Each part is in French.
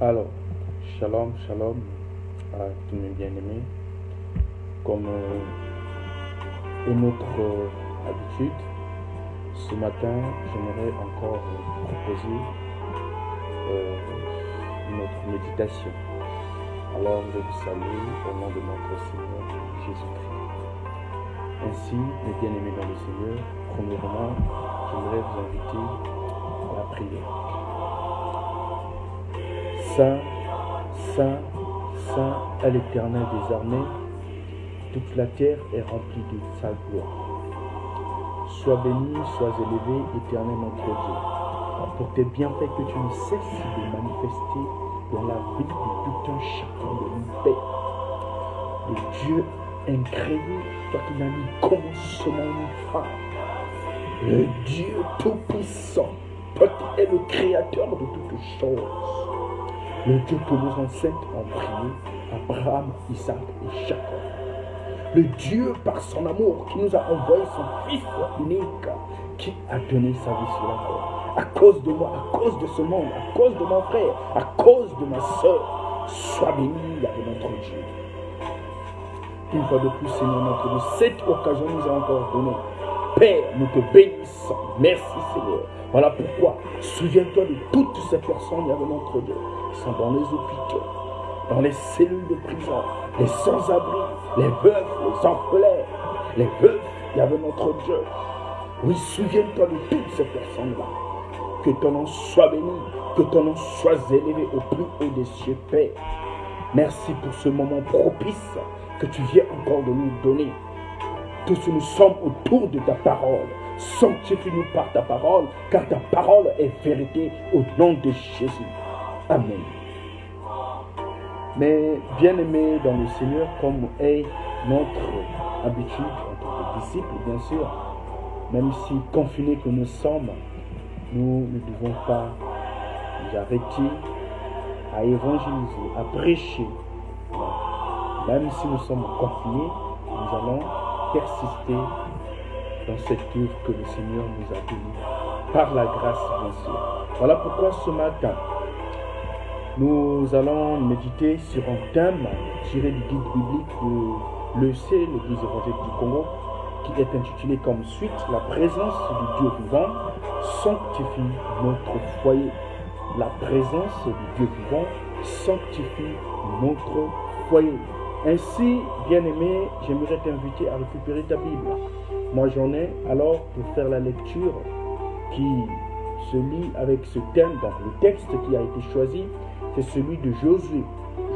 Alors, shalom, shalom à tous mes bien-aimés. Comme est notre habitude, ce matin, j'aimerais encore proposer notre méditation. Alors, je vous salue au nom de notre Seigneur Jésus-Christ. Ainsi, mes bien-aimés dans le Seigneur, premièrement, j'aimerais vous inviter à la prière. Saint, Saint, Saint est l'Éternel des armées, toute la terre est remplie de sa gloire. Sois béni, sois élevé, Éternel notre Dieu, pour tes bienfaits que tu ne cesses de manifester dans la vie de tout un chacun de nous, Père. Le Dieu incréé, toi qui n'as ni commencement ni fin, le Dieu tout-puissant, toi qui es le créateur de toutes choses. Le Dieu que nos ancêtres ont prié, Abraham, Isaac et Jacob. Le Dieu par son amour qui nous a envoyé son Fils unique, qui a donné sa vie sur la croix. À cause de moi, à cause de ce monde, à cause de mon frère, à cause de ma soeur, sois béni avec notre Dieu. Une fois de plus, Seigneur notre Dieu, cette occasion nous a encore donnée. Père, nous te bénissons. Merci Seigneur. Voilà pourquoi, souviens-toi de toutes ces personnes, avec notre Dieu, qui sont dans les hôpitaux, dans les cellules de prison, les sans-abri, les veufs, les orphelins, les veufs, avec notre Dieu. Oui, souviens-toi de toutes ces personnes-là. Que ton nom soit béni, que ton nom soit élevé au plus haut des cieux, Père. Merci pour ce moment propice que tu viens encore de nous donner. Tous nous sommes autour de ta parole. Sanctifie-nous par ta parole, car ta parole est vérité au nom de Jésus. Amen. Mais bien-aimés dans le Seigneur, comme est notre habitude en tant que disciples, bien sûr, même si confinés que nous sommes, nous ne devons pas nous arrêter à évangéliser, à prêcher. Même si nous sommes confinés, nous allons persister dans cette œuvre que le Seigneur nous a donnée, par la grâce bien sûr. Voilà pourquoi ce matin, nous allons méditer sur un thème tiré du guide biblique de l'EC, l'Église évangélique du Congo, qui est intitulé comme suite « La présence du Dieu vivant sanctifie notre foyer ». La présence du Dieu vivant sanctifie notre foyer. Ainsi, bien-aimé, j'aimerais t'inviter à récupérer ta Bible. Moi, j'en ai alors pour faire la lecture qui se lit avec ce thème. Donc, le texte qui a été choisi, c'est celui de Josué.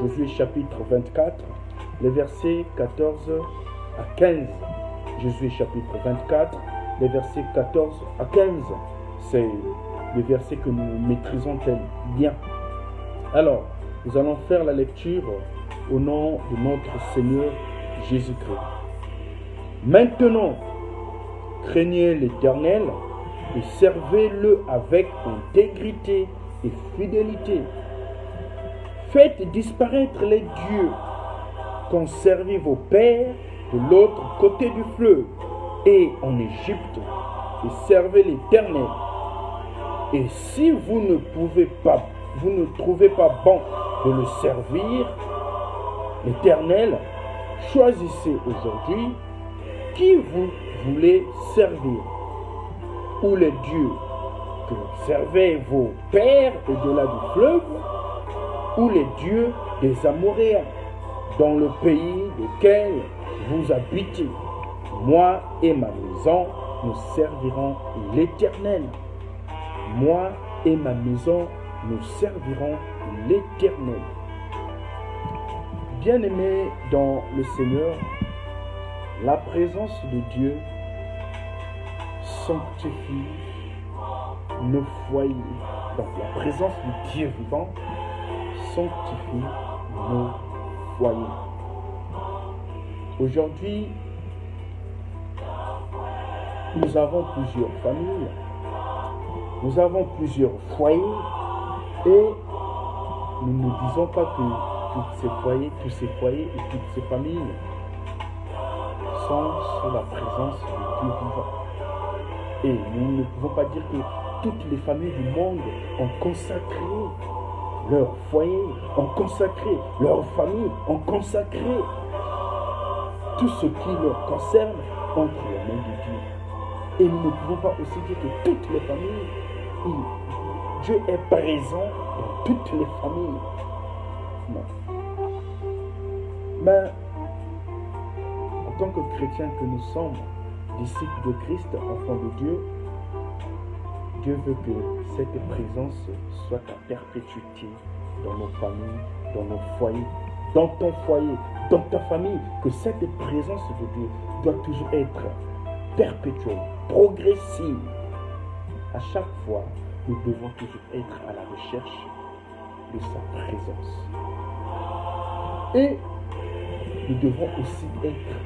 Josué chapitre 24, les versets 14 à 15. Josué chapitre 24, les versets 14 à 15. C'est les versets que nous maîtrisons bien. Alors, nous allons faire la lecture au nom de notre Seigneur Jésus-Christ. Maintenant, craignez l'Éternel et servez-le avec intégrité et fidélité. Faites disparaître les dieux qu'ont servi vos pères de l'autre côté du fleuve et en Égypte, et servez l'Éternel. Et si vous ne trouvez pas bon de le servir, l'Éternel, choisissez aujourd'hui qui vous voulez servir. Ou les dieux que servaient vos pères au-delà du fleuve, ou les dieux des Amoréens, dans le pays duquel vous habitez. Moi et ma maison, nous servirons l'Éternel. Moi et ma maison, nous servirons l'Éternel. Bien-aimés dans le Seigneur, la présence de Dieu sanctifie nos foyers. Donc la présence du Dieu vivant sanctifie nos foyers. Aujourd'hui, nous avons plusieurs familles, nous avons plusieurs foyers et nous ne disons pas que tous ces foyers et toutes ces familles sont sous la présence du Dieu vivant. Et nous ne pouvons pas dire que toutes les familles du monde ont consacré leur foyer, ont consacré leur famille, ont consacré tout ce qui leur concerne entre les mains de Dieu. Et nous ne pouvons pas aussi dire que toutes les familles, Dieu est présent dans toutes les familles. Non. Mais en tant que chrétiens que nous sommes, disciples de Christ, enfants de Dieu, Dieu veut que cette présence soit à perpétuité dans nos familles, dans nos foyers, dans ton foyer, dans ta famille, que cette présence de Dieu doit toujours être perpétuelle, progressive. À chaque fois, nous devons toujours être à la recherche de sa présence. Et nous devons aussi être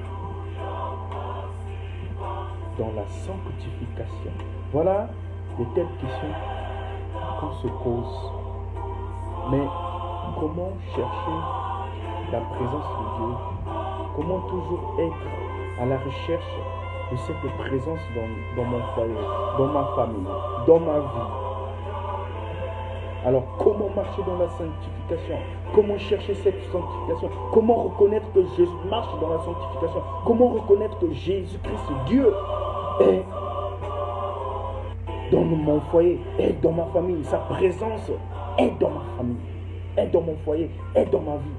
dans la sanctification. Voilà de telles questions qu'on se pose. Mais comment chercher la présence de Dieu? Comment toujours être à la recherche de cette présence dans mon foyer, dans ma famille, dans ma vie? Alors, comment marcher dans la sanctification? Comment chercher cette sanctification? Comment reconnaître que je marche dans la sanctification? Comment reconnaître que Jésus-Christ, Dieu, est dans mon foyer, est dans ma famille? Sa présence est dans ma famille, est dans mon foyer, est dans ma vie.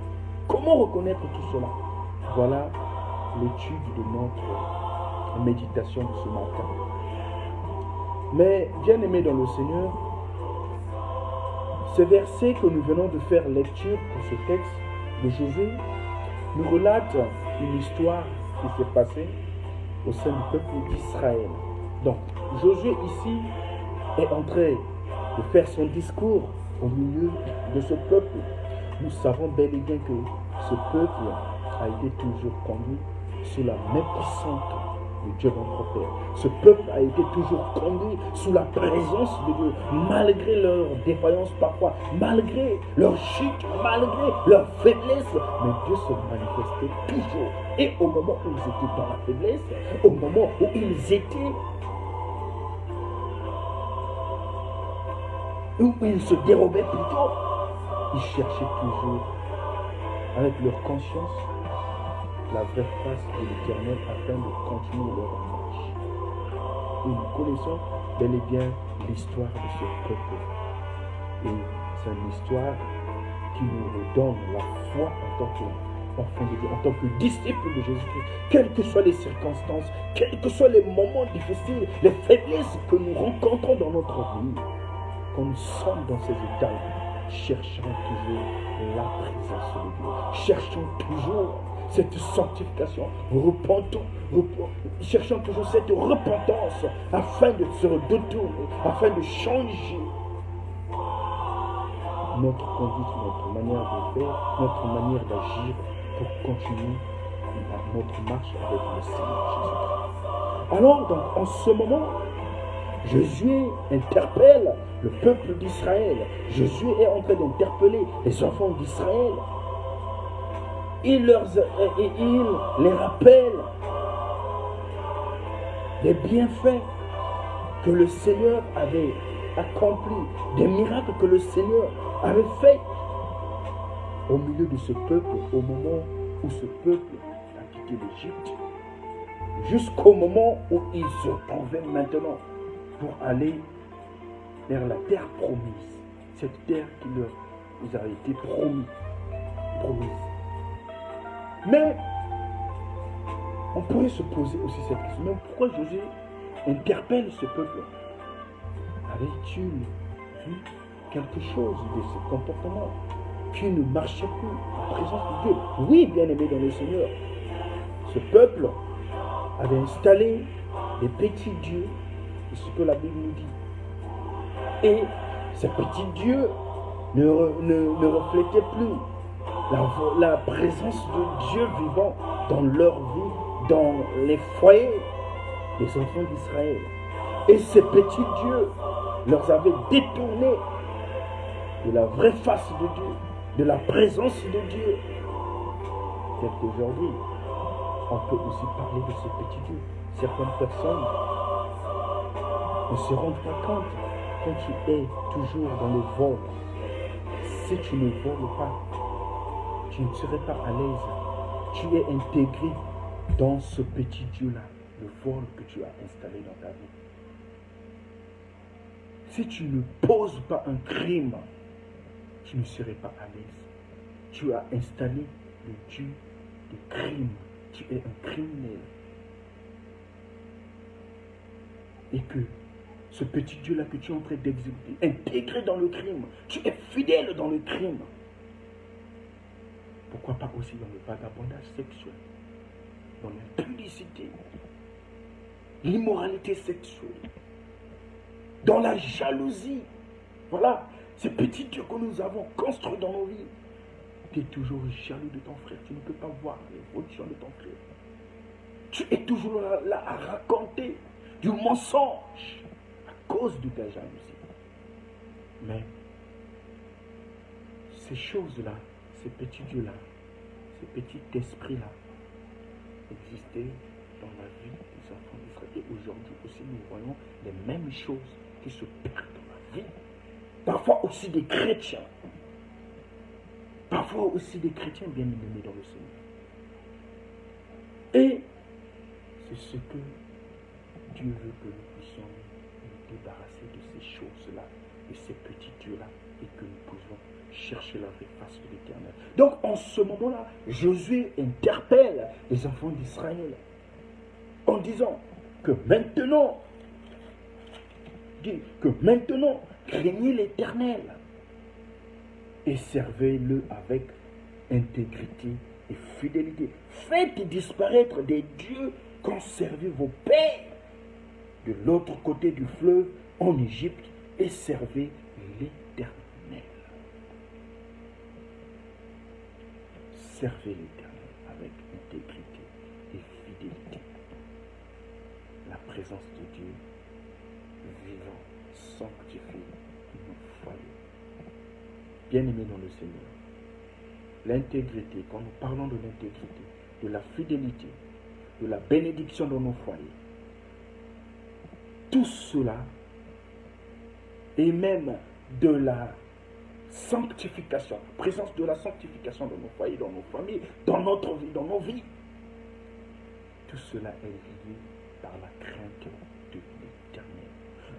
Comment reconnaître tout cela? Voilà l'étude de notre méditation de ce matin. Mais, bien-aimés dans le Seigneur, ce verset que nous venons de faire lecture pour ce texte de Josué nous relate une histoire qui s'est passée au sein du peuple d'Israël. Donc, Josué ici est en train de faire son discours au milieu de ce peuple. Nous savons bel et bien que ce peuple a été toujours conduit sous la main puissante de Dieu notre Père. Ce peuple a été toujours conduit sous la présence de Dieu, malgré leurs défaillances parfois, malgré leur chute, malgré leur faiblesse. Mais Dieu se manifestait toujours. Et au moment où ils étaient dans la faiblesse, au moment où ils étaient, où ils se dérobaient plutôt, ils cherchaient toujours, avec leur conscience, la vraie face de l'Éternel afin de continuer leur marche. Et nous connaissons bel et bien l'histoire de ce peuple. Et c'est une histoire qui nous redonne la foi en tant qu'enfant de Dieu, en tant que disciple de Jésus-Christ. Quelles que soient les circonstances, quels que soient les moments difficiles, les faiblesses que nous rencontrons dans notre vie, quand nous sommes dans ces états, cherchons toujours la présence de Dieu. Cherchons toujours cette sanctification, cherchons toujours cette repentance afin de se retourner, afin de changer notre conduite, notre manière de faire, notre manière d'agir pour continuer notre marche avec le Seigneur Jésus-Christ. Alors, donc, en ce moment, Josué interpelle le peuple d'Israël. Josué est en train d'interpeller les enfants d'Israël. Il les rappelle des bienfaits que le Seigneur avait accomplis, des miracles que le Seigneur avait faits au milieu de ce peuple, au moment où ce peuple a quitté l'Égypte, jusqu'au moment où ils se trouvaient maintenant pour aller vers la terre promise, cette terre qui leur a été promise. Mais on pourrait se poser aussi cette question. Mais pourquoi Josué interpelle ce peuple? Avait-il vu quelque chose de ce comportement qui ne marchait plus en présence de Dieu? Oui, bien-aimé dans le Seigneur, ce peuple avait installé des petits dieux, c'est ce que la Bible nous dit. Et ces petits dieux ne reflétaient plus la présence de Dieu vivant dans leur vie, dans les foyers des enfants d'Israël. Et ces petits dieux leur avaient détourné de la vraie face de Dieu, de la présence de Dieu. Tel qu'aujourd'hui, on peut aussi parler de ces petits dieux. Certaines personnes ne se rendent pas compte quand tu es toujours dans le vol. Si tu ne voles pas, tu ne serais pas à l'aise. Tu es intégré dans ce petit Dieu-là, le vol que tu as installé dans ta vie. Si tu ne poses pas un crime, tu ne serais pas à l'aise. Tu as installé le Dieu du crime. Tu es un criminel. Et que ce petit Dieu-là que tu es en train d'exécuter, intégré dans le crime, tu es fidèle dans le crime. Pourquoi pas aussi dans le vagabondage sexuel, dans l'impudicité, l'immoralité sexuelle, dans la jalousie. Voilà, ces petits dieux que nous avons construits dans nos vies. Tu es toujours jaloux de ton frère, tu ne peux pas voir l'évolution de ton frère. Tu es toujours là à raconter du mensonge à cause de ta jalousie. Mais ces choses-là, ces petits dieux-là, ces petits esprits-là existaient dans la vie des enfants d'Israël. Et aujourd'hui aussi, nous voyons les mêmes choses qui se perdent dans la vie. Parfois aussi des chrétiens. Parfois aussi des chrétiens bien aimés dans le Seigneur. Et c'est ce que Dieu veut que nous puissions nous débarrasser de ces choses-là, de ces petits dieux-là, et que nous pouvons chercher la vraie face de l'Éternel. Donc, en ce moment-là, Josué interpelle les enfants d'Israël en disant que maintenant, craignez l'Éternel et servez-le avec intégrité et fidélité. Faites disparaître des dieux qu'ont servi vos pères de l'autre côté du fleuve en Égypte et servez l'Éternel. Servez l'Éternel avec intégrité et fidélité. La présence de Dieu vivant sanctifie nos foyers. Bien-aimés dans le Seigneur, l'intégrité, quand nous parlons de l'intégrité, de la fidélité, de la bénédiction dans nos foyers, tout cela, et même de la sanctification, présence de la sanctification dans nos foyers, dans nos familles, dans notre vie, dans nos vies, tout cela est lié par la crainte de l'Éternel.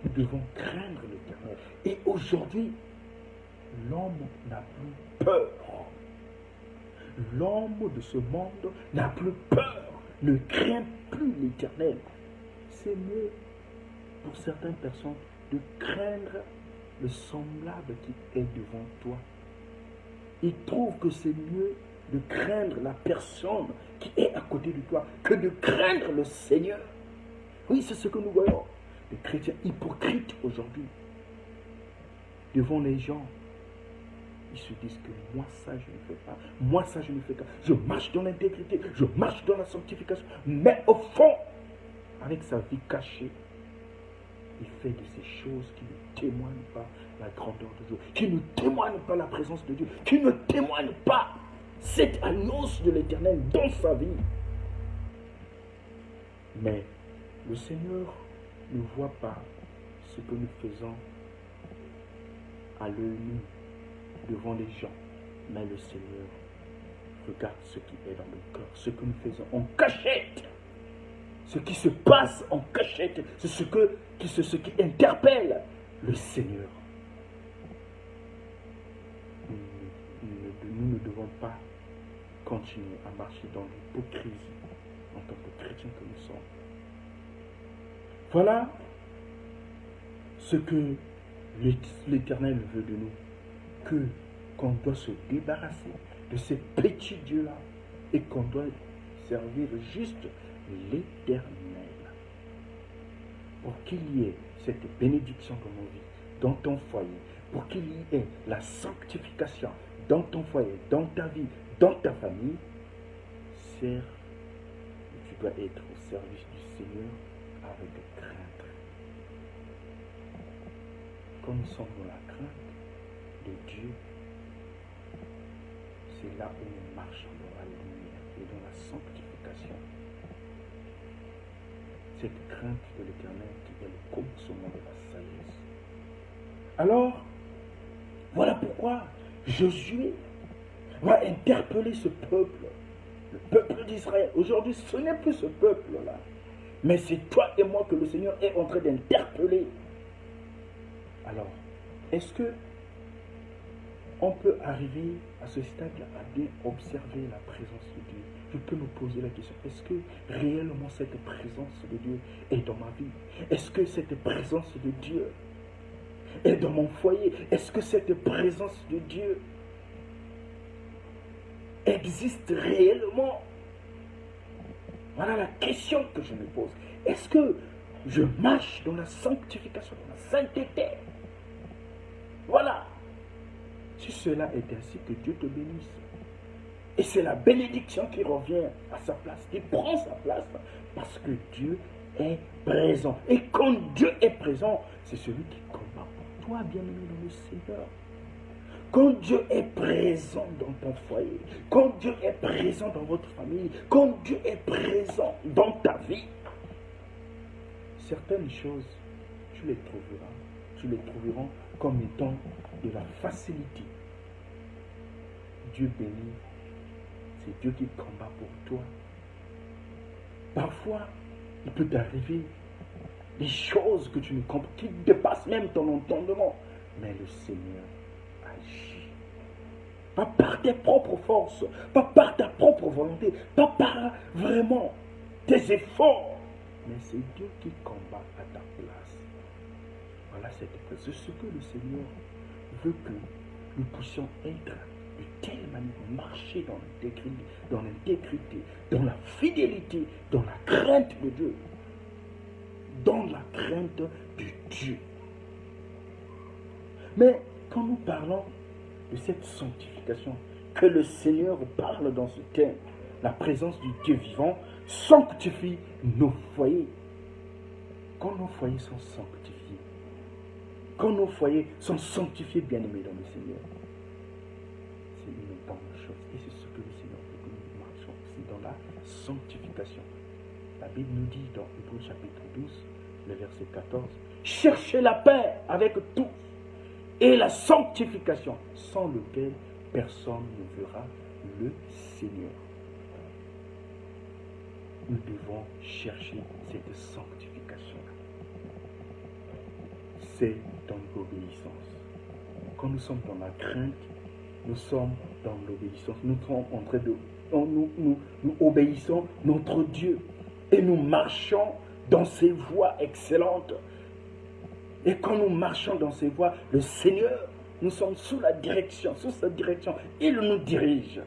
Nous devons craindre l'Éternel. Et aujourd'hui, l'homme n'a plus peur. L'homme de ce monde n'a plus peur, ne craint plus l'Éternel. C'est mieux pour certaines personnes de craindre le semblable qui est devant toi. Ils trouvent que c'est mieux de craindre la personne qui est à côté de toi que de craindre le Seigneur. Oui, c'est ce que nous voyons. Les chrétiens hypocrites aujourd'hui, devant les gens, ils se disent que moi ça je ne fais pas, moi ça je ne fais pas. Je marche dans l'intégrité, je marche dans la sanctification, mais au fond, avec sa vie cachée, il fait de ces choses qui ne témoignent pas la grandeur de Dieu, qui ne témoignent pas la présence de Dieu, qui ne témoignent pas cette annonce de l'Éternel dans sa vie. Mais le Seigneur ne voit pas ce que nous faisons à l'œil nu devant les gens, mais le Seigneur regarde ce qui est dans le cœur, ce que nous faisons en cachette. Ce qui se passe en cachette, c'est ce qui interpelle le Seigneur. Nous ne devons pas continuer à marcher dans l'hypocrisie en tant que chrétiens que nous sommes. Voilà ce que l'Éternel veut de nous, qu'on doit se débarrasser de ces petits dieux-là et qu'on doit servir juste l'Éternel. Pour qu'il y ait cette bénédiction dans nos vies, dans ton foyer, pour qu'il y ait la sanctification dans ton foyer, dans ta vie, dans ta famille, tu dois être au service du Seigneur avec crainte. Quand nous sommes dans la crainte de Dieu, c'est là où nous marchons dans la lumière et dans la sanctification. Cette crainte de l'Éternel qui est le commencement de la sagesse. Alors, voilà pourquoi Josué va interpeller ce peuple, le peuple d'Israël. Aujourd'hui, ce n'est plus ce peuple-là, mais c'est toi et moi que le Seigneur est en train d'interpeller. Alors, est-ce que on peut arriver à ce stade-là à bien observer la présence de Dieu? Je peux me poser la question, est-ce que réellement cette présence de Dieu est dans ma vie? Est-ce que cette présence de Dieu est dans mon foyer? Est-ce que cette présence de Dieu existe réellement? Voilà la question que je me pose. Est-ce que je marche dans la sanctification, dans la sainteté? Voilà. Si cela est ainsi, que Dieu te bénisse. Et c'est la bénédiction qui revient à sa place, qui prend sa place, parce que Dieu est présent. Et quand Dieu est présent, c'est celui qui combat pour toi, bien-aimé dans le Seigneur. Quand Dieu est présent dans ton foyer, quand Dieu est présent dans votre famille, quand Dieu est présent dans ta vie, certaines choses, tu les trouveras comme étant de la facilité. Dieu bénit, c'est Dieu qui combat pour toi. Parfois, il peut t'arriver des choses que tu ne comprends, qui dépassent même ton entendement. Mais le Seigneur agit. Pas par tes propres forces, pas par ta propre volonté, pas par vraiment tes efforts. Mais c'est Dieu qui combat à ta place. Voilà, c'est ce que le Seigneur veut que nous puissions être de telle manière, marcher dans l'intégrité, dans la fidélité, dans la crainte de Dieu. Dans la crainte de Dieu. Mais quand nous parlons de cette sanctification, que le Seigneur parle dans ce thème, la présence du Dieu vivant sanctifie nos foyers. Quand nos foyers sont sanctifiés, quand nos foyers sont sanctifiés, bien-aimés dans le Seigneur, c'est une bonne chose. Et c'est ce que le Seigneur veut que nous marchions aussi dans la sanctification. La Bible nous dit dans Hébreux chapitre 12, le verset 14, « Cherchez la paix avec tous et la sanctification, sans lequel personne ne verra le Seigneur. » Nous devons chercher cette sanctification-là. C'est dans l'obéissance. Quand nous sommes dans la crainte, nous sommes dans l'obéissance. Nous sommes en train de... Nous obéissons notre Dieu. Et nous marchons dans ses voies excellentes. Et quand nous marchons dans ses voies, le Seigneur, nous sommes sous sa direction. Il nous dirige.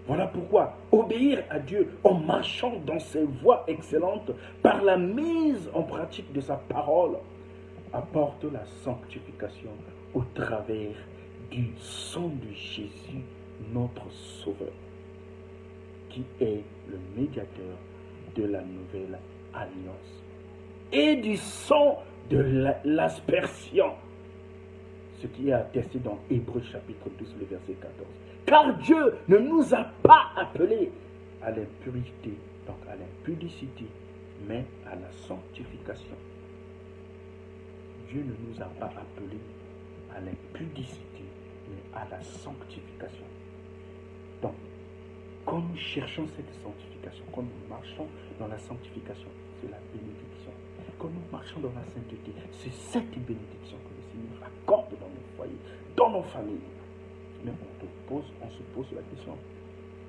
Voilà pourquoi obéir à Dieu en marchant dans ses voies excellentes, par la mise en pratique de sa parole, apporte la sanctification au travers du sang de Jésus, notre Sauveur, qui est le médiateur de la nouvelle alliance, et du sang de l'aspersion, ce qui est attesté dans Hébreux chapitre 12, le verset 14. Car Dieu ne nous a pas appelés à l'impurité, donc à l'impudicité, mais à la sanctification. Dieu ne nous a pas appelés à l'impudicité, mais à la sanctification. Donc, quand nous cherchons cette sanctification, quand nous marchons dans la sanctification, c'est la bénédiction. Quand nous marchons dans la sainteté, c'est cette bénédiction que le Seigneur accorde dans nos foyers, dans nos familles. Mais on se pose la question.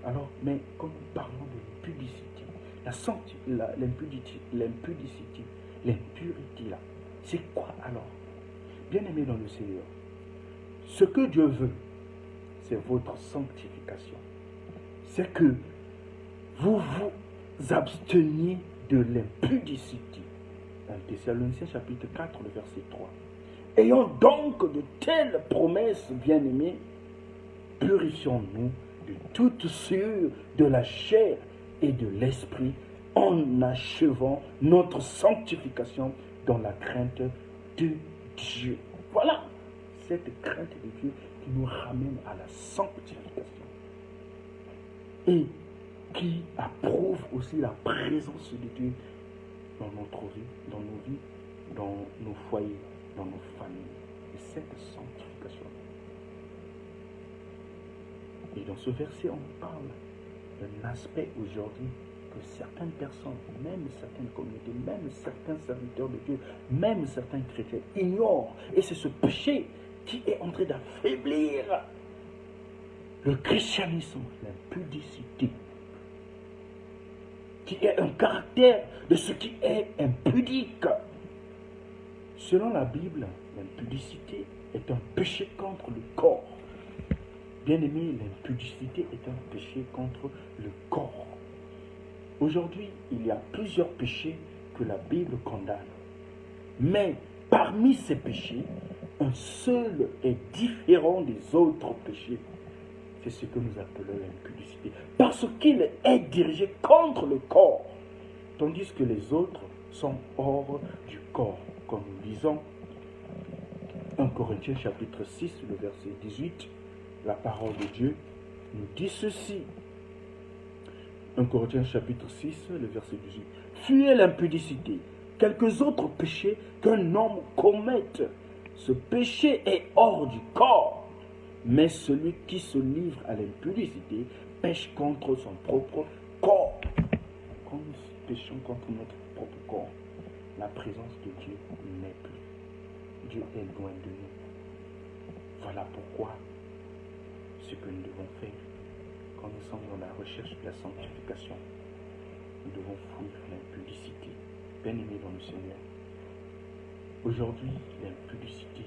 Alors, mais quand nous parlons de l'impudicité, l'impudicité, l'impurité là, c'est quoi alors? Bien-aimés dans le Seigneur, ce que Dieu veut, c'est votre sanctification. C'est que vous vous absteniez de l'impudicité. Dans Thessaloniciens chapitre 4, le verset 3. Ayons donc de telles promesses, bien-aimés, purifions-nous de toute souillure de la chair et de l'esprit, en achevant notre sanctification dans la crainte de Dieu. Voilà cette crainte de Dieu qui nous ramène à la sanctification et qui approuve aussi la présence de Dieu dans notre vie, dans nos vies, dans nos foyers, dans nos familles. Et cette sanctification Et dans ce verset, on parle d'un aspect aujourd'hui que certaines personnes, même certaines communautés, même certains serviteurs de Dieu, même certains chrétiens ignorent. Et c'est ce péché qui est en train d'affaiblir le christianisme, l'impudicité, qui est un caractère de ce qui est impudique. Selon la Bible, l'impudicité est un péché contre le corps. Bien-aimé, l'impudicité est un péché contre le corps. Aujourd'hui, il y a plusieurs péchés que la Bible condamne. Mais parmi ces péchés, un seul est différent des autres péchés. C'est ce que nous appelons l'impudicité. Parce qu'il est dirigé contre le corps, tandis que les autres sont hors du corps. Comme nous lisons 1 Corinthiens chapitre 6, le verset 18, la parole de Dieu nous dit ceci. 1 Corinthiens chapitre 6, le verset 18. Fuyez l'impudicité, quelques autres péchés qu'un homme commette. Ce péché est hors du corps, mais celui qui se livre à l'impudicité pêche contre son propre corps. Quand nous péchons contre notre propre corps, la présence de Dieu n'est plus. Dieu est loin de nous. Voilà pourquoi ce que nous devons faire quand nous sommes dans la recherche de la sanctification, nous devons fuir l'impudicité. Bien-aimés dans le Seigneur, aujourd'hui, l'impudicité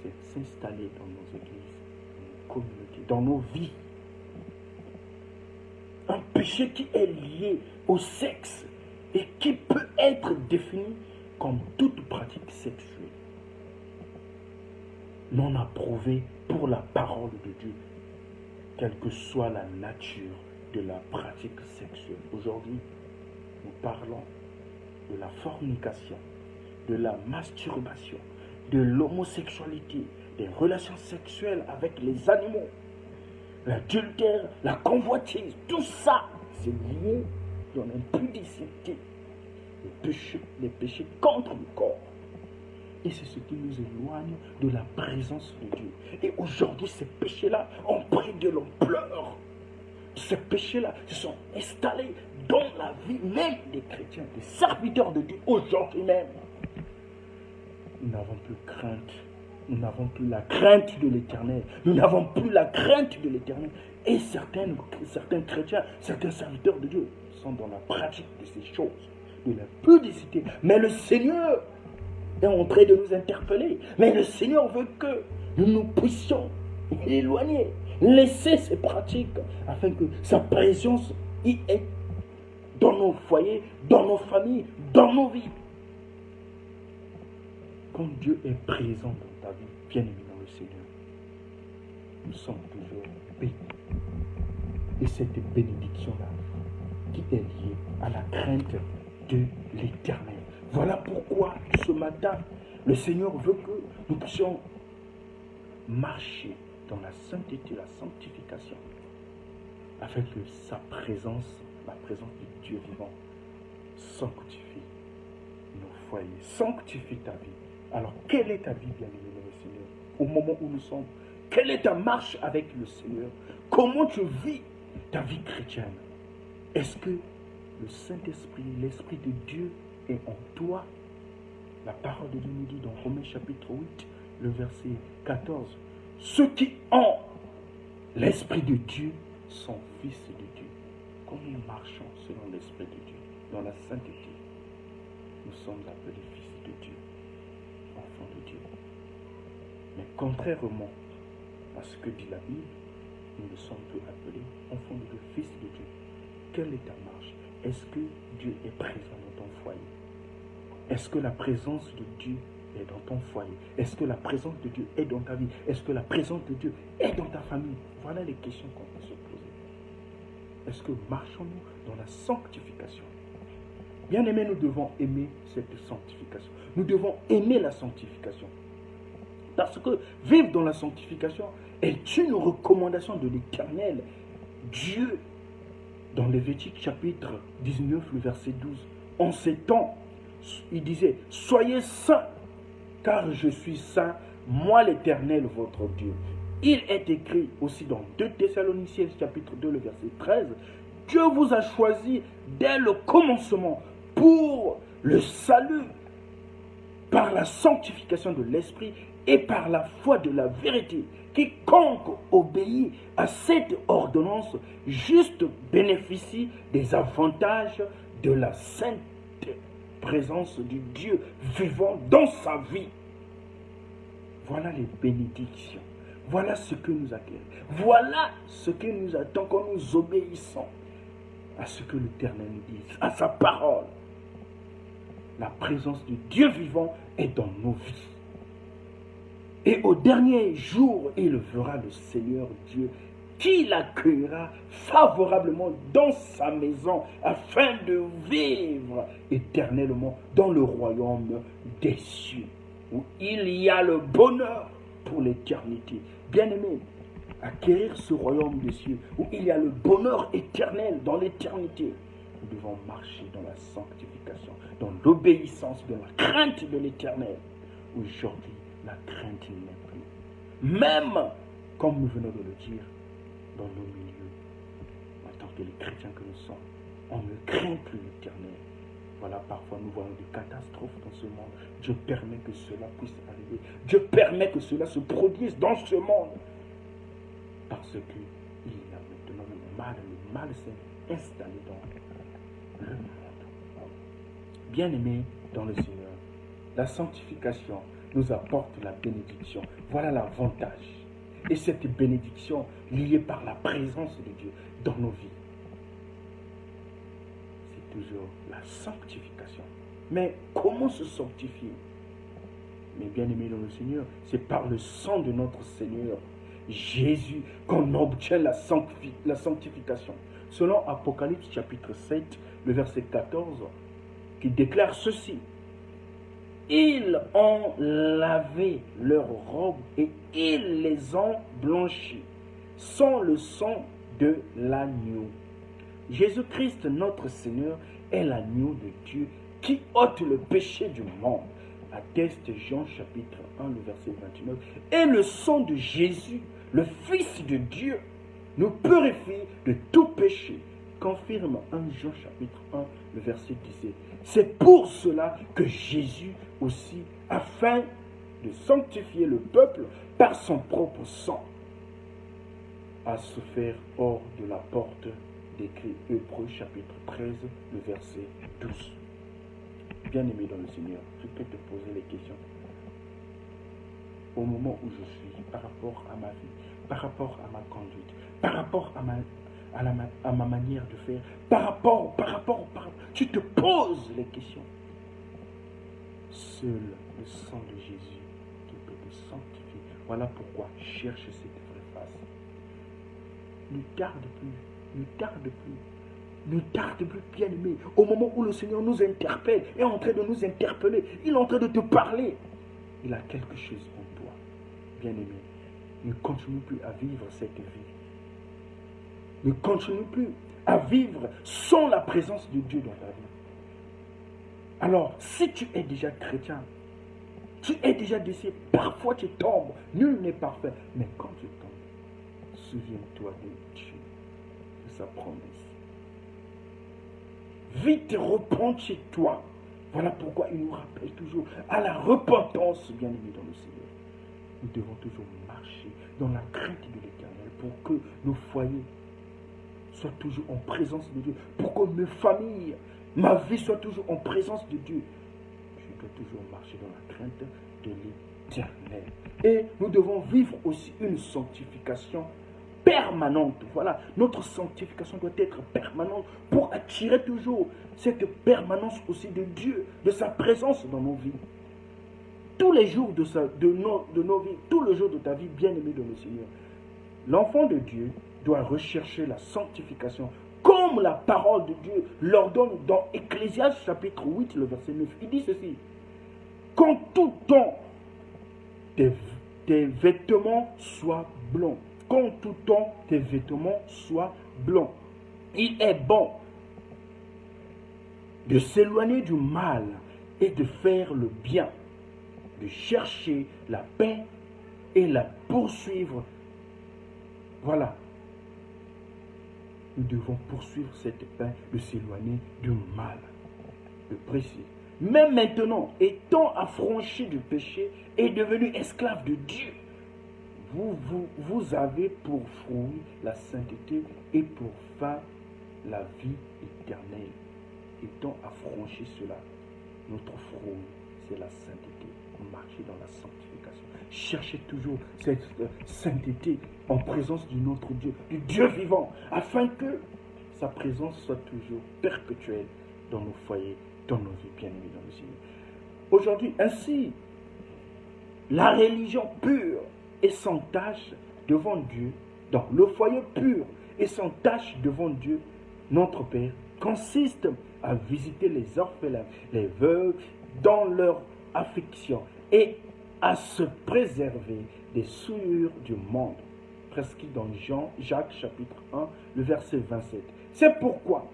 s'est s'installée dans nos églises, dans nos communautés, dans nos vies. Un péché qui est lié au sexe et qui peut être défini comme toute pratique sexuelle non approuvée pour la parole de Dieu, quelle que soit la nature de la pratique sexuelle. Aujourd'hui, nous parlons de la fornication, de la masturbation, de l'homosexualité, des relations sexuelles avec les animaux, l'adultère, la convoitise, tout ça, c'est lié dans l'impudicité, les péchés contre le corps. Et c'est ce qui nous éloigne de la présence de Dieu. Et aujourd'hui, ces péchés-là ont pris de l'ampleur. Ces péchés-là se sont installés dans la vie même des chrétiens, des serviteurs de Dieu, aujourd'hui même. Nous n'avons plus crainte. Nous n'avons plus la crainte de l'Éternel. Nous n'avons plus la crainte de l'Éternel. Et certains chrétiens, certains serviteurs de Dieu sont dans la pratique de ces choses, de la pudicité. Mais le Seigneur est en train de nous interpeller. Mais le Seigneur veut que nous puissions éloigner, laisser ces pratiques, afin que sa présence y est dans nos foyers, dans nos familles, dans nos vies. Quand Dieu est présent dans ta vie, bien-aimé dans le Seigneur, nous sommes toujours bénis. Et cette bénédiction-là, qui est liée à la crainte de l'Éternel. Voilà pourquoi ce matin, le Seigneur veut que nous puissions marcher dans la sainteté, la sanctification, afin que sa présence, la présence de Dieu vivant, sanctifie nos foyers, sanctifie ta vie. Alors, quelle est ta vie, bien-aimé dans le Seigneur, au moment où nous sommes? Quelle est ta marche avec le Seigneur? Comment tu vis ta vie chrétienne? Est-ce que le Saint-Esprit, l'Esprit de Dieu est en toi? La parole de Dieu nous dit dans Romains chapitre 8, le verset 14, ceux qui ont l'Esprit de Dieu sont fils de Dieu. Quand nous marchons selon l'Esprit de Dieu, dans la sainteté, nous sommes appelés fils de Dieu, enfants de Dieu. Mais contrairement à ce que dit la Bible, nous ne sommes plus appelés enfants de Dieu, fils de Dieu. Quelle est ta marche? Est-ce que Dieu est présent dans ton foyer? Est-ce que la présence de Dieu est dans ton foyer? Est-ce que la présence de Dieu est dans ta vie? Est-ce que la présence de Dieu est dans ta famille? Voilà les questions qu'on peut se poser. Est-ce que marchons-nous dans la sanctification? Bien-aimés, nous devons aimer cette sanctification. Nous devons aimer la sanctification. Parce que vivre dans la sanctification est une recommandation de l'Éternel. Dieu, dans Lévitique chapitre 19, le verset 12, en ces temps, il disait, soyez saints, car je suis saint, moi l'Éternel votre Dieu. Il est écrit aussi dans 2 Thessaloniciens chapitre 2, le verset 13, Dieu vous a choisi dès le commencement pour le salut, par la sanctification de l'esprit et par la foi de la vérité. Quiconque obéit à cette ordonnance juste bénéficie des avantages de la sainte présence du Dieu vivant dans sa vie. Voilà les bénédictions. Voilà ce que nous accueillons. Voilà ce que nous attend quand nous obéissons à ce que l'Éternel nous dit, à sa parole. La présence du Dieu vivant est dans nos vies. Et au dernier jour, il verra le Seigneur Dieu qui l'accueillera favorablement dans sa maison afin de vivre éternellement dans le royaume des cieux où il y a le bonheur pour l'éternité. Bien-aimés, acquérir ce royaume des cieux où il y a le bonheur éternel dans l'éternité, nous devons marcher dans la sanctification, dans l'obéissance, dans la crainte de l'éternel. Aujourd'hui, la crainte n'est plus. Même, comme nous venons de le dire, dans nos milieux, en tant que les chrétiens que nous sommes, on ne craint plus l'éternel. Voilà, parfois nous voyons des catastrophes dans ce monde. Dieu permet que cela puisse arriver. Dieu permet que cela se produise dans ce monde. Parce qu'il y a maintenant le mal s'est installé dans le monde. Bien-aimés dans le Seigneur, la sanctification nous apporte la bénédiction. Voilà l'avantage. Et cette bénédiction liée par la présence de Dieu dans nos vies. C'est toujours la sanctification. Mais comment se sanctifier? Mais bien-aimés dans le Seigneur, c'est par le sang de notre Seigneur Jésus qu'on obtient la sanctification. Selon Apocalypse chapitre 7, le verset 14, qui déclare ceci. Ils ont lavé leurs robes et ils les ont blanchies sans le sang de l'agneau. Jésus-Christ, notre Seigneur, est l'agneau de Dieu qui ôte le péché du monde. Atteste Jean chapitre 1, le verset 29. Et le sang de Jésus, le Fils de Dieu, nous purifie de tout péché. Confirme 1 Jean chapitre 1, le verset 17. C'est pour cela que Jésus aussi, afin de sanctifier le peuple par son propre sang, a souffert hors de la porte, décrit Hébreux chapitre 13, le verset 12. Bien-aimé dans le Seigneur, je peux te poser les questions. Au moment où je suis, par rapport à ma vie, par rapport à ma conduite, par rapport à ma manière de faire, par rapport, tu te poses les questions. Seul le sang de Jésus qui peut te sanctifier. Voilà pourquoi cherche cette vraie face. Ne tarde plus, ne tarde plus. Ne tarde plus, bien-aimé. Au moment où le Seigneur nous interpelle, est en train de nous interpeller, il est en train de te parler. Il a quelque chose pour toi. Bien-aimé, ne continue plus à vivre cette vie. Ne continue plus à vivre sans la présence de Dieu dans ta vie. Alors, si tu es déjà chrétien, tu es déjà décédé, parfois tu tombes, nul n'est parfait. Mais quand tu tombes, souviens-toi de Dieu, de sa promesse. Vite reprends chez toi. Voilà pourquoi il nous rappelle toujours à la repentance, bien-aimé dans le Seigneur. Nous devons toujours marcher dans la crainte de l'Éternel pour que nos foyers soient toujours en présence de Dieu, pour que mes familles, ma vie soit toujours en présence de Dieu. Je dois toujours marcher dans la crainte de l'Éternel. Et nous devons vivre aussi une sanctification permanente. Voilà, notre sanctification doit être permanente pour attirer toujours cette permanence aussi de Dieu, de sa présence dans nos vies. Tous les jours de nos vies, tous les jours de ta vie, bien-aimé dans le Seigneur, l'enfant de Dieu doit rechercher la sanctification comme la parole de Dieu l'ordonne dans Ecclésiaste chapitre 8, le verset 9. Il dit ceci: qu'en tout temps, tes vêtements soient blancs. Qu'en tout temps, tes vêtements soient blancs. Il est bon de s'éloigner du mal et de faire le bien, de chercher la paix et la poursuivre Voilà. Nous devons poursuivre cette paix de s'éloigner du mal. Le précis. Même maintenant, étant affranchi du péché et devenu esclave de Dieu, vous avez pour fruit la sainteté et pour fin la vie éternelle. Étant affranchi cela, notre fruit, c'est la sainteté. Marcher dans la sanctification. Cherchez toujours cette sainteté en présence de notre Dieu, du Dieu vivant, afin que sa présence soit toujours perpétuelle dans nos foyers, dans nos vies bien-aimées dans le Seigneur. Aujourd'hui, ainsi, la religion pure et sans tache devant Dieu, donc le foyer pur et sans tache devant Dieu, notre Père, consiste à visiter les orphelins, les veuves dans leur affliction et à se préserver des souillures du monde. Presque dans Jacques chapitre 1, le verset 27. C'est pourquoi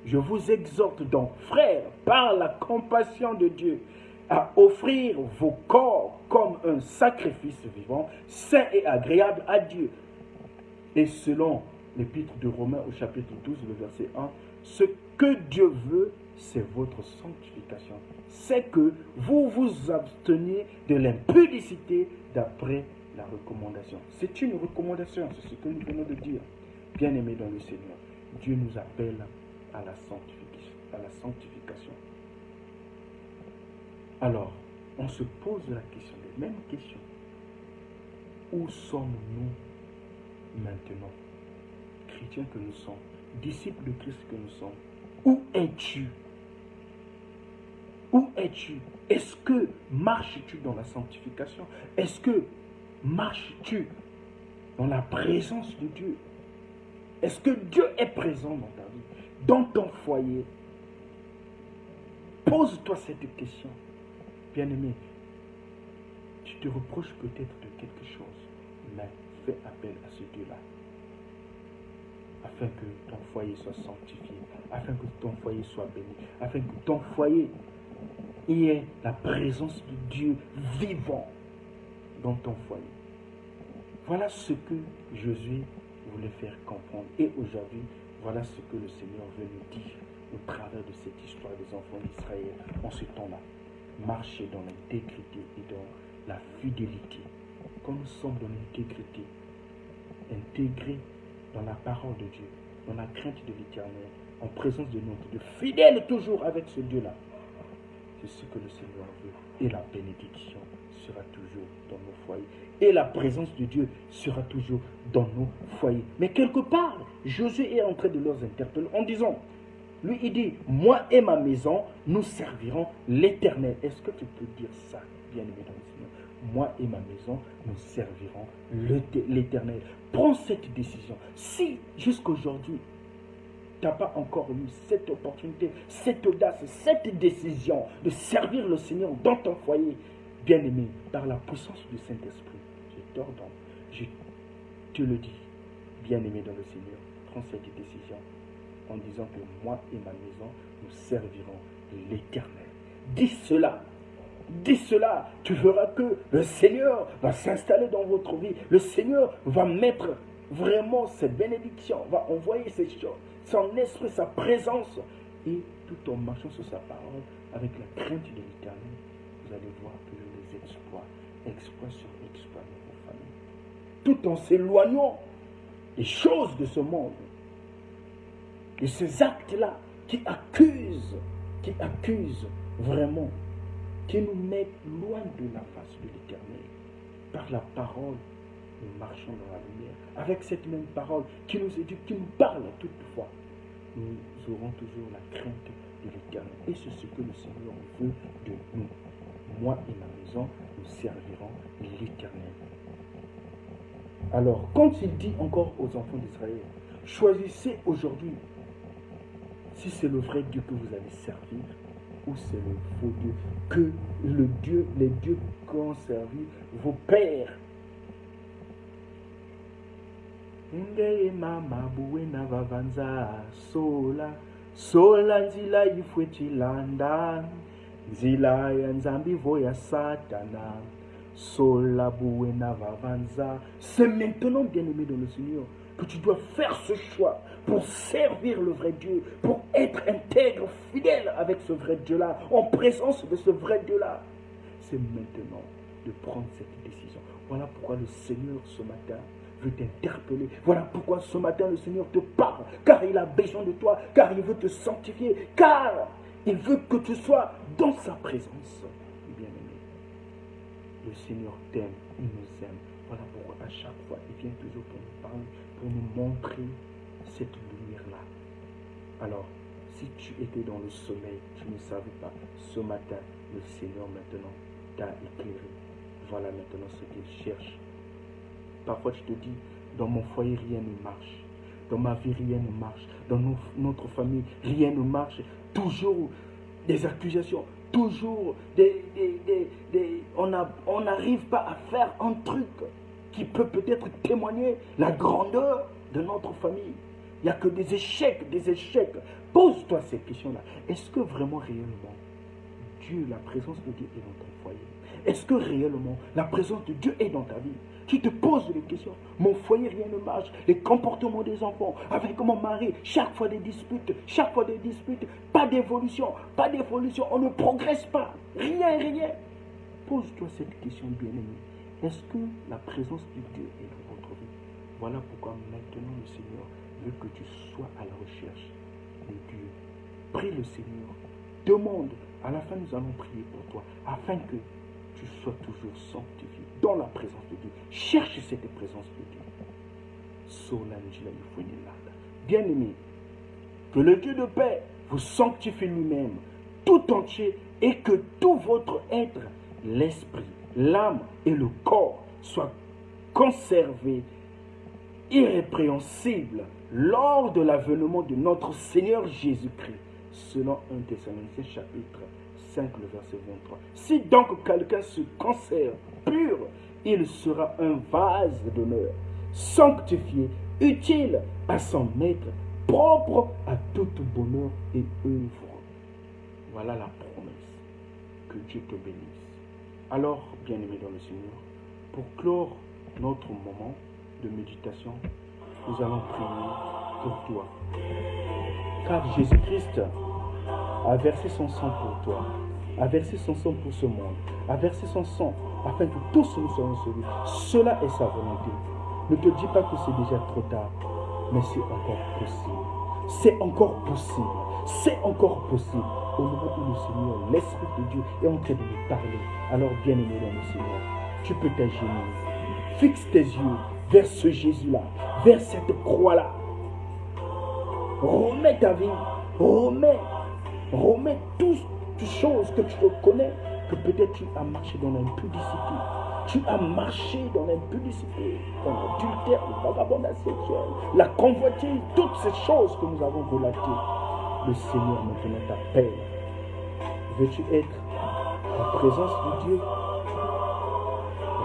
je vous exhorte donc, frères, par la compassion de Dieu, à offrir vos corps comme un sacrifice vivant, saint et agréable à Dieu. Et selon l'épître de Romains au chapitre 12, le verset 1, ce que Dieu veut, c'est votre sanctification. C'est que vous vous absteniez de l'impudicité d'après la recommandation. C'est une recommandation, c'est ce que nous venons de dire. Bien-aimés dans le Seigneur, Dieu nous appelle à la sanctification. Alors, on se pose la question, les mêmes questions. Où sommes-nous maintenant? Chrétiens que nous sommes, disciples de Christ que nous sommes. Où es-tu? Où es-tu? Est-ce que marches-tu dans la sanctification? Est-ce que marches-tu dans la présence de Dieu? Est-ce que Dieu est présent dans ta vie, dans ton foyer? Pose-toi cette question. Bien-aimé, tu te reproches peut-être de quelque chose, mais fais appel à ce Dieu-là, afin que ton foyer soit sanctifié, afin que ton foyer soit béni, afin que ton foyer ait la présence de Dieu vivant dans ton foyer. Voilà ce que Josué voulait faire comprendre. Et aujourd'hui, voilà ce que le Seigneur veut nous dire au travers de cette histoire des enfants d'Israël en ce temps-là. Marcher dans l'intégrité et dans la fidélité. Quand nous sommes dans l'intégrité, intégrés dans la parole de Dieu, dans la crainte de l'Éternel, en présence de notre Dieu, fidèles toujours avec ce Dieu-là, c'est ce que le Seigneur veut. Et la bénédiction sera toujours dans nos foyers. Et la présence de Dieu sera toujours dans nos foyers. Mais quelque part, Josué est en train de leur interpeller en disant, lui il dit, moi et ma maison, nous servirons l'Éternel. Est-ce que tu peux dire ça, bien-aimé dans le Seigneur? Moi et ma maison, nous servirons l'Éternel. Prends cette décision. Si jusqu'aujourd'hui, tu n'as pas encore eu cette opportunité, cette audace, cette décision de servir le Seigneur dans ton foyer, bien-aimé, par la puissance du Saint-Esprit, je t'ordonne, je te le dis, bien-aimé dans le Seigneur, prends cette décision en disant que moi et ma maison, nous servirons l'Éternel. Dis cela, tu verras que le Seigneur va s'installer dans votre vie, le Seigneur va mettre vraiment ses bénédictions, va envoyer ses choses, son esprit, sa présence, et tout en marchant sur sa parole, avec la crainte de l'Éternel, vous allez voir que les exploits sur exploits dans vos familles, tout en s'éloignant des choses de ce monde, de ces actes-là qui accusent vraiment, qui nous mettent loin de la face de l'Éternel. Par la parole, nous marchons dans la lumière. Avec cette même parole qui nous éduque, qui nous parle toutefois, nous aurons toujours la crainte de l'Éternel. Et c'est ce que le Seigneur veut de nous. Moi et ma maison, nous servirons l'Éternel. Alors, quand il dit encore aux enfants d'Israël, choisissez aujourd'hui si c'est le vrai Dieu que vous allez servir ou c'est le faux Dieu, que les dieux qu'ont servi vos pères. Ngeye mama buwena vavanza sola nzila ifwetilanda nzila ya nzambi voya satana Solabuena Vavanza. C'est maintenant, bien-aimé dans le Seigneur, que tu dois faire ce choix pour servir le vrai Dieu, pour être intègre, fidèle avec ce vrai Dieu-là, en présence de ce vrai Dieu-là. C'est maintenant de prendre cette décision. Voilà pourquoi le Seigneur ce matin veut t'interpeller. Voilà pourquoi ce matin le Seigneur te parle, car il a besoin de toi, car il veut te sanctifier, car il veut que tu sois dans sa présence. Bien-aimé, le Seigneur t'aime, il nous aime. Voilà pourquoi à chaque fois, il vient toujours pour nous parler, pour nous montrer cette lumière-là. Alors, si tu étais dans le sommeil, tu ne savais pas, ce matin, le Seigneur maintenant t'a éclairé. Voilà maintenant ce qu'il cherche. Parfois tu te dis, dans mon foyer rien ne marche, dans ma vie rien ne marche, dans notre famille rien ne marche, toujours des accusations, toujours on n'arrive pas à faire un truc qui peut peut-être témoigner la grandeur de notre famille. Il n'y a que des échecs, des échecs. Pose-toi ces questions-là. Est-ce que vraiment réellement Dieu, la présence de Dieu est dans ton foyer? Est-ce que réellement la présence de Dieu est dans ta vie? Tu te poses des questions. Mon foyer, rien ne marche. Les comportements des enfants, avec mon mari, chaque fois des disputes, pas d'évolution, on ne progresse pas. Rien. Pose-toi cette question, bien-aimé. Est-ce que la présence de Dieu est dans votre vie? Voilà pourquoi maintenant le Seigneur veut que tu sois à la recherche de Dieu. Prie le Seigneur. Demande. À la fin, nous allons prier pour toi, afin que tu sois toujours sanctifié dans la présence de Dieu. Cherche cette présence de Dieu. Bien-aimé, que le Dieu de paix vous sanctifie lui-même, tout entier, et que tout votre être, l'esprit, l'âme et le corps, soient conservés irrépréhensibles lors de l'avènement de notre Seigneur Jésus-Christ, selon 1 Thessaloniciens chapitre 5, le verset 23. Si donc quelqu'un se conserve pur, il sera un vase d'honneur, sanctifié, utile à son maître, propre à tout bonheur et œuvre. Voilà la promesse. Que Dieu te bénisse. Alors, bien-aimé dans le Seigneur, pour clore notre moment de méditation, nous allons prier pour toi. Car Jésus-Christ a versé son sang pour toi, a versé son sang pour ce monde, a versé son sang afin que tous nous soyons sauvés. Cela est sa volonté. Ne te dis pas que c'est déjà trop tard, mais c'est encore possible. C'est encore possible. C'est encore possible. Au moment où le Seigneur, l'Esprit de Dieu, est en train de nous parler, alors bien-aimé dans le Seigneur, tu peux t'agenouiller. Fixe tes yeux vers ce Jésus-là, vers cette croix-là. Remets ta vie, remets toutes choses que tu reconnais, que peut-être tu as marché dans l'impudicité. Tu as marché dans l'impudicité, dans l'adultère, le vagabondage sexuel, la convoitise, toutes ces choses que nous avons relatées. Le Seigneur maintenant t'appelle. Veux-tu être en présence de Dieu?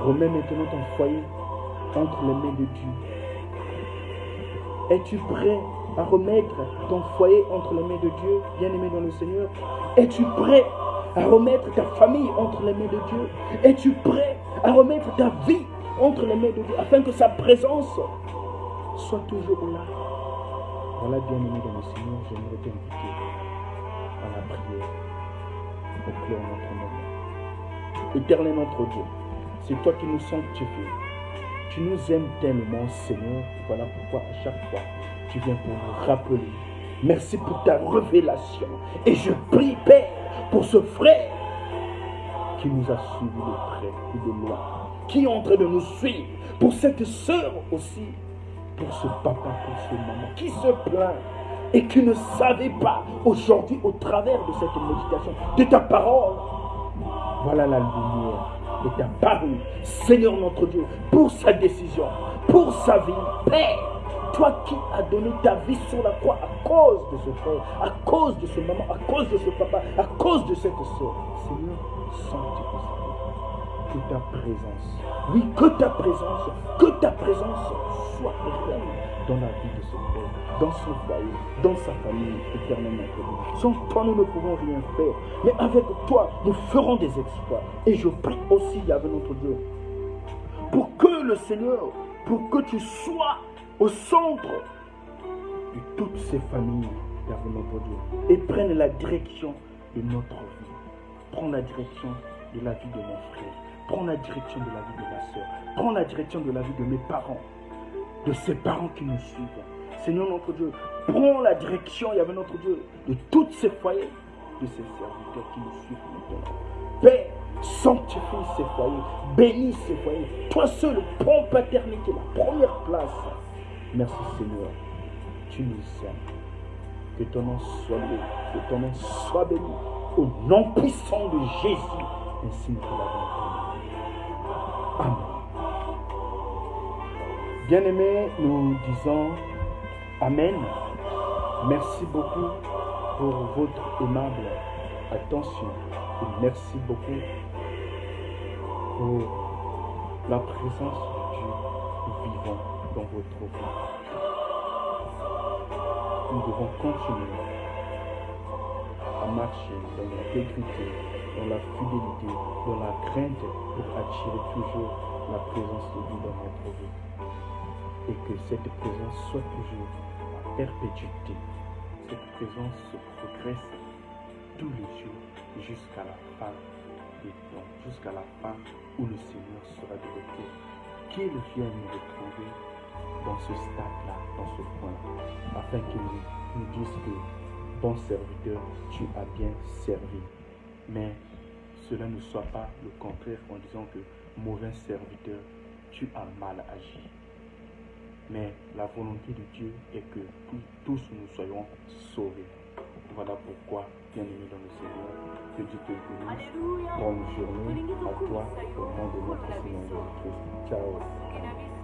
Remets maintenant ton foyer entre les mains de Dieu. Es-tu prêt à remettre ton foyer entre les mains de Dieu, bien-aimé dans le Seigneur? Es-tu prêt à remettre ta famille entre les mains de Dieu? Es-tu prêt à remettre ta vie entre les mains de Dieu, afin que sa présence soit toujours là? Voilà, bien-aimé dans le Seigneur, j'aimerais t'inviter à la prière pour clore notre moment. Éternel notre Dieu, c'est toi qui nous sanctifies. Tu nous aimes tellement, Seigneur. Voilà pourquoi à chaque fois, tu viens pour nous rappeler. Merci pour ta révélation. Et je prie, Père, pour ce frère qui nous a suivis de près et de loin, qui est en train de nous suivre, pour cette sœur aussi, pour ce papa, pour ce maman, qui se plaint et qui ne savait pas aujourd'hui, au travers de cette méditation, de ta parole. Voilà la lumière est apparue, Seigneur notre Dieu, pour sa décision, pour sa vie. Père, toi qui as donné ta vie sur la croix à cause de ce frère, à cause de ce maman, à cause de ce papa, à cause de cette soeur. Seigneur, sanctifie que ta présence, oui, que ta présence soit réelle dans la vie de ce père, dans son foyer, dans sa famille, éternel notre Dieu. Sans toi, nous ne pouvons rien faire. Mais avec toi, nous ferons des exploits. Et je prie aussi, Yahvé notre Dieu, pour que le Seigneur, pour que tu sois au centre de toutes ces familles, Yahvé notre Dieu, et prenne la direction de notre vie. Prends la direction de la vie de mon frère. Prends la direction de la vie de ma soeur. Prends la direction de la vie de mes parents, de ces parents qui nous suivent. Seigneur notre Dieu, prends la direction, Yahvé notre Dieu, de tous ces foyers, de ces serviteurs qui nous suivent maintenant. Père, sanctifie ces foyers, bénis ces foyers. Toi seul, prends paternité, la première place. Merci Seigneur, tu nous aimes. Que ton nom soit loué, que ton nom soit béni. Au nom puissant de Jésus, ainsi nous te l'avons prié. Amen. Bien-aimés, nous disons Amen. Merci beaucoup pour votre aimable attention et merci beaucoup pour la présence de Dieu vivant dans votre vie. Nous devons continuer à marcher dans l'intégrité, dans la fidélité, dans la crainte pour attirer toujours la présence de Dieu dans notre vie. Et que cette présence soit toujours à perpétuité. Cette présence se progresse tous les jours jusqu'à la fin des temps, jusqu'à la fin où le Seigneur sera de retour. Qu'il vienne nous retrouver dans ce stade-là, dans ce point-là, afin qu'il nous dise que bon serviteur, tu as bien servi. Mais cela ne soit pas le contraire en disant que mauvais serviteur, tu as mal agi. Mais la volonté de Dieu est que tous nous soyons sauvés. Voilà pourquoi, bien-aimés dans le Seigneur, que Dieu te bénisse. Bonne journée à toi, au nom de notre Seigneur Jésus-Christ. Ciao.